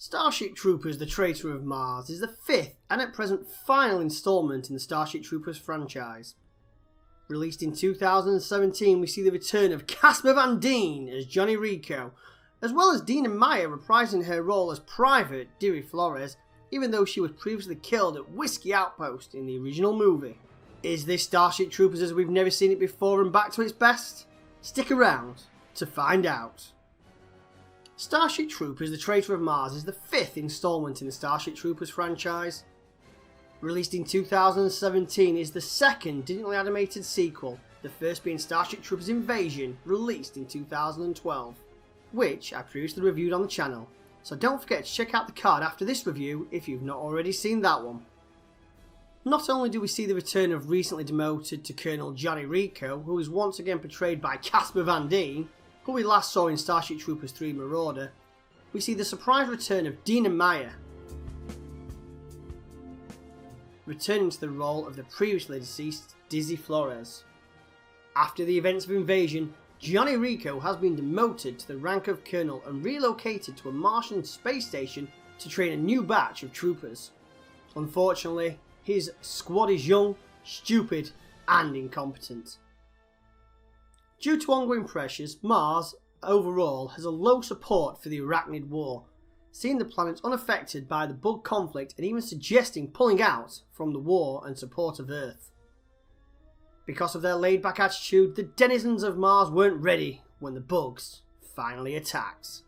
Starship Troopers The Traitor of Mars is the fifth and at present final instalment in the Starship Troopers franchise. Released in 2017, we see the return of Casper Van Dien as Johnny Rico, as well as Dina Meyer reprising her role as Private Dizzy Flores, even though she was previously killed at Whiskey Outpost in the original movie. Is this Starship Troopers as we've never seen it before and back to its best? Stick around to find out. Starship Troopers The Traitor of Mars is the fifth instalment in the Starship Troopers franchise. Released in 2017, is the second digitally animated sequel, the first being Starship Troopers Invasion, released in 2012, which I previously reviewed on the channel, so don't forget to check out the card after this review if you've not already seen that one. Not only do we see the return of recently demoted to Colonel Johnny Rico, who is once again portrayed by Casper Van Dien, who we last saw in Starship Troopers 3 Marauder, we see the surprise return of Dina Meyer, returning to the role of the previously deceased Dizzy Flores. After the events of Invasion, Johnny Rico has been demoted to the rank of Colonel and relocated to a Martian space station to train a new batch of troopers. Unfortunately, his squad is young, stupid and incompetent. Due to ongoing pressures, Mars overall has a low support for the Arachnid War, seeing the planet unaffected by the bug conflict and even suggesting pulling out from the war in support of Earth. Because of their laid-back attitude, the denizens of Mars weren't ready when the bugs finally attacked.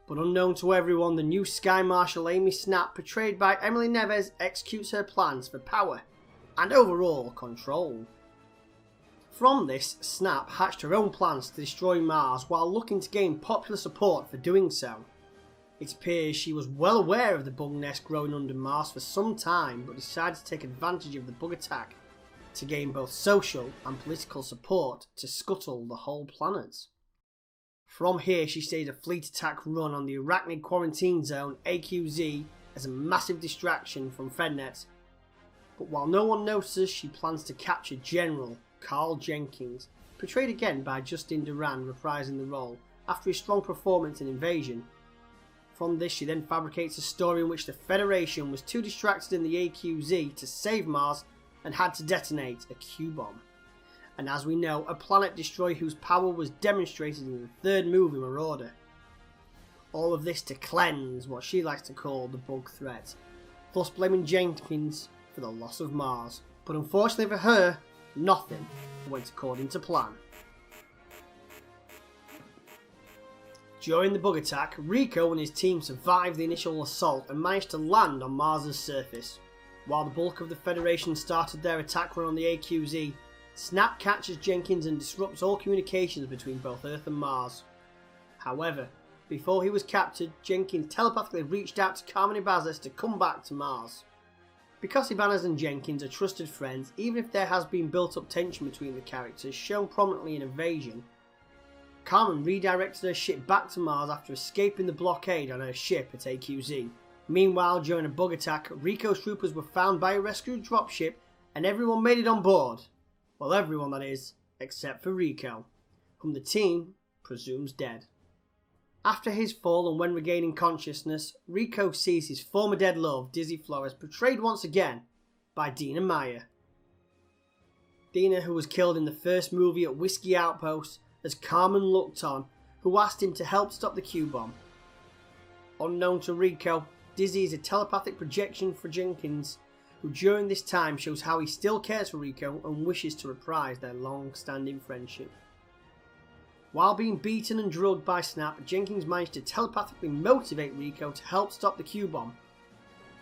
But unknown to everyone, the new Sky Marshal Amy Snap, portrayed by Emily Neves, executes her plans for power and overall control. From this, Snap hatched her own plans to destroy Mars while looking to gain popular support for doing so. It appears she was well aware of the bug nest growing under Mars for some time, but decided to take advantage of the bug attack to gain both social and political support to scuttle the whole planet. From here, she staged a fleet attack run on the Arachnid Quarantine Zone AQZ as a massive distraction from FedNet, but while no one notices, she plans to capture General Carl Jenkins, portrayed again by Justin Duran reprising the role after his strong performance in Invasion. From this, she then fabricates a story in which the Federation was too distracted in the AQZ to save Mars and had to detonate a Q-bomb. And as we know, a planet destroyer whose power was demonstrated in the third movie Marauder. All of this to cleanse what she likes to call the bug threat, thus blaming Jenkins for the loss of Mars. But unfortunately for her, nothing went according to plan. During the bug attack, Rico and his team survived the initial assault and managed to land on Mars' surface. While the bulk of the Federation started their attack run on the AQZ, Snap catches Jenkins and disrupts all communications between both Earth and Mars. However, before he was captured, Jenkins telepathically reached out to Carmen Ibáñez to come back to Mars. Because Ibáñez and Jenkins are trusted friends, even if there has been built up tension between the characters shown prominently in Invasion, Carmen redirected her ship back to Mars after escaping the blockade on her ship at AQZ. Meanwhile, during a bug attack, Rico's troopers were found by a rescued dropship and everyone made it on board. Well, everyone that is, except for Rico, whom the team presumes dead. After his fall and when regaining consciousness, Rico sees his former dead love, Dizzy Flores, portrayed once again by Dina Meyer. Dina, who was killed in the first movie at Whiskey Outpost, as Carmen looked on, who asked him to help stop the Q-bomb. Unknown to Rico, Dizzy is a telepathic projection for Jenkins, who during this time shows how he still cares for Rico and wishes to reprise their long-standing friendship. While being beaten and drugged by Snap, Jenkins managed to telepathically motivate Rico to help stop the Q-bomb.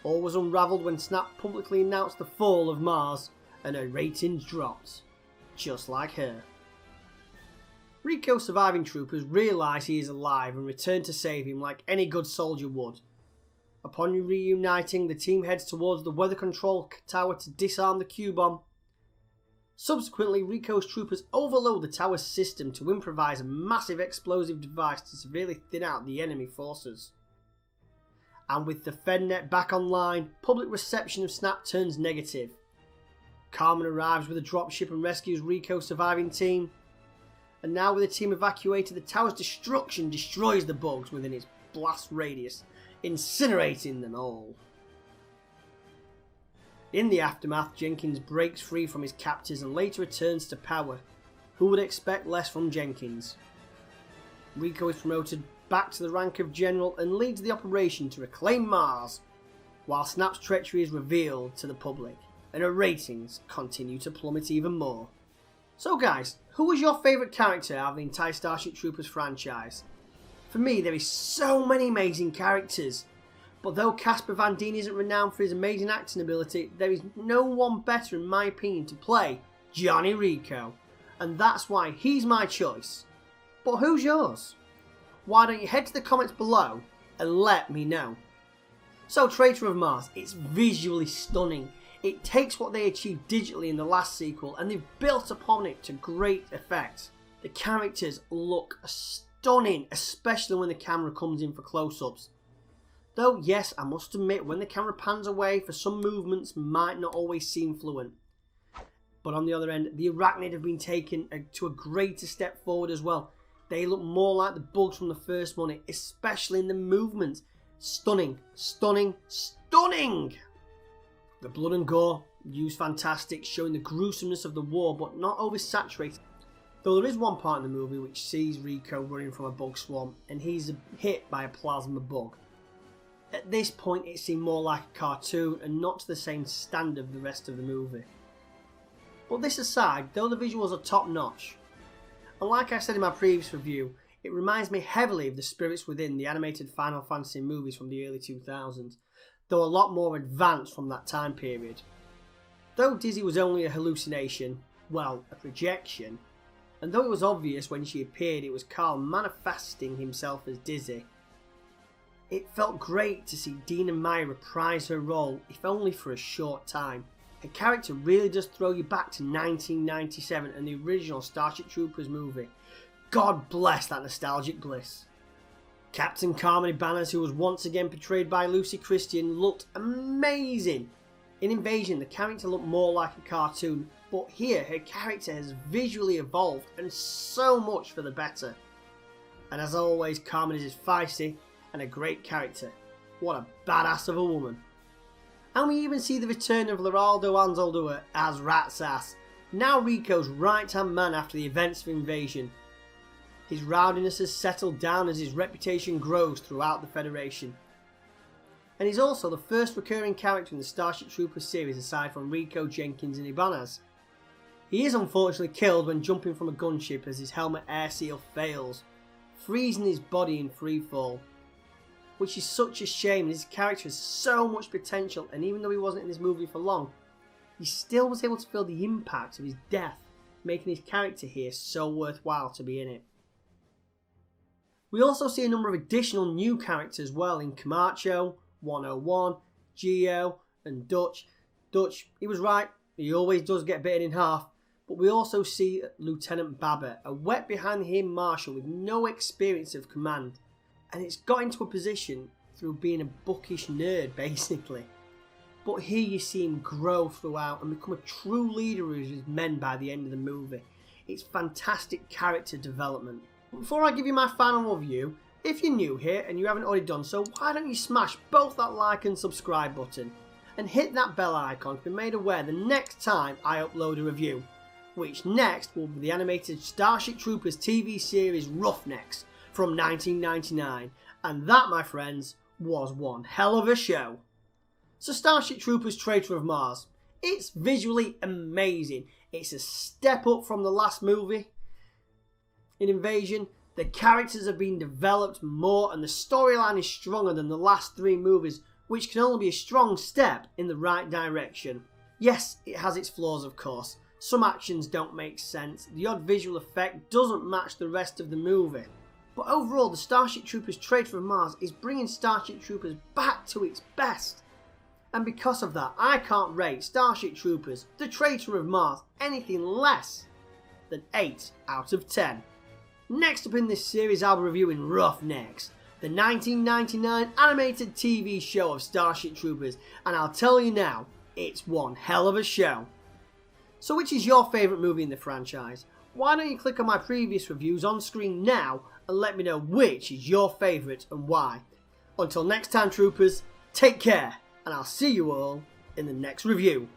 All was unravelled when Snap publicly announced the fall of Mars and her ratings dropped, just like her. Rico's surviving troopers realise he is alive and return to save him like any good soldier would. Upon reuniting, the team heads towards the weather control tower to disarm the Q-bomb. Subsequently, Rico's troopers overload the tower's system to improvise a massive explosive device to severely thin out the enemy forces. And with the FedNet back online, public reception of Snap turns negative. Carmen arrives with a dropship and rescues Rico's surviving team. And now with the team evacuated, the tower's destruction destroys the bugs within its blast radius, incinerating them all. In the aftermath, Jenkins breaks free from his captors and later returns to power. Who would expect less from Jenkins? Rico is promoted back to the rank of general and leads the operation to reclaim Mars, while Snap's treachery is revealed to the public, and her ratings continue to plummet even more. So guys, who was your favourite character out of the entire Starship Troopers franchise? For me, there is so many amazing characters, but though Casper Van Dien isn't renowned for his amazing acting ability, there is no one better in my opinion to play Johnny Rico, and that's why he's my choice. But who's yours? Why don't you head to the comments below and let me know. So Traitor of Mars, it's visually stunning. It takes what they achieved digitally in the last sequel and they've built upon it to great effect. The characters look stunning, especially when the camera comes in for close-ups. Though yes, I must admit when the camera pans away for some movements might not always seem fluent. But on the other end, the Arachnid have been taken to a greater step forward as well. They look more like the bugs from the first one, especially in the movements. Stunning, stunning, stunning! The blood and gore, used fantastic, showing the gruesomeness of the war but not oversaturated. Though there is one part in the movie which sees Rico running from a bug swarm and he's hit by a plasma bug. At this point it seemed more like a cartoon and not to the same standard of the rest of the movie. But this aside, though the visuals are top notch, and like I said in my previous review, it reminds me heavily of the spirits within the animated Final Fantasy movies from the early 2000s, though a lot more advanced from that time period. Though Dizzy was only a hallucination, well, a projection, and though it was obvious when she appeared it was Carl manifesting himself as Dizzy, it felt great to see Dina Meyer reprise her role, if only for a short time. Her character really does throw you back to 1997 and the original Starship Troopers movie. God bless that nostalgic bliss. Captain Carmody Banners, who was once again portrayed by Lucy Christian, looked amazing. In Invasion, the character looked more like a cartoon, but here her character has visually evolved and so much for the better. And as always, Carmody is feisty and a great character. What a badass of a woman. And we even see the return of Leraldo Anzaldúa as Rat's Ass, now Rico's right hand man after the events of Invasion. His rowdiness has settled down as his reputation grows throughout the Federation. And he's also the first recurring character in the Starship Troopers series aside from Rico, Jenkins and Ibanez. He is unfortunately killed when jumping from a gunship as his helmet air seal fails, freezing his body in freefall. Which is such a shame, and his character has so much potential, and even though he wasn't in this movie for long, he still was able to feel the impact of his death, making his character here so worthwhile to be in it. We also see a number of additional new characters as well in Camacho, 101, Geo and Dutch. Dutch, he was right, he always does get bitten in half, but we also see Lieutenant Babbitt, a wet behind the ear marshal with no experience of command. And it's got into a position through being a bookish nerd basically. But here you see him grow throughout and become a true leader of his men by the end of the movie. It's fantastic character development. Before I give you my final review, if you're new here and you haven't already done so, why don't you smash both that like and subscribe button and hit that bell icon to be made aware the next time I upload a review, which next will be the animated Starship Troopers TV series Roughnecks from 1999, and that, my friends, was one hell of a show. So Starship Troopers Traitor of Mars, it's visually amazing. It's a step up from the last movie. In Invasion, the characters have been developed more and the storyline is stronger than the last three movies, which can only be a strong step in the right direction. Yes, it has its flaws of course. Some actions don't make sense, the odd visual effect doesn't match the rest of the movie. But overall, the Starship Troopers Traitor of Mars is bringing Starship Troopers back to its best. And because of that, I can't rate Starship Troopers, the Traitor of Mars, anything less than 8 out of 10. Next up in this series, I'll be reviewing Roughnecks, the 1999 animated TV show of Starship Troopers, and I'll tell you now, it's one hell of a show. So which is your favourite movie in the franchise? Why don't you click on my previous reviews on screen now and let me know which is your favourite and why. Until next time, troopers, take care, and I'll see you all in the next review.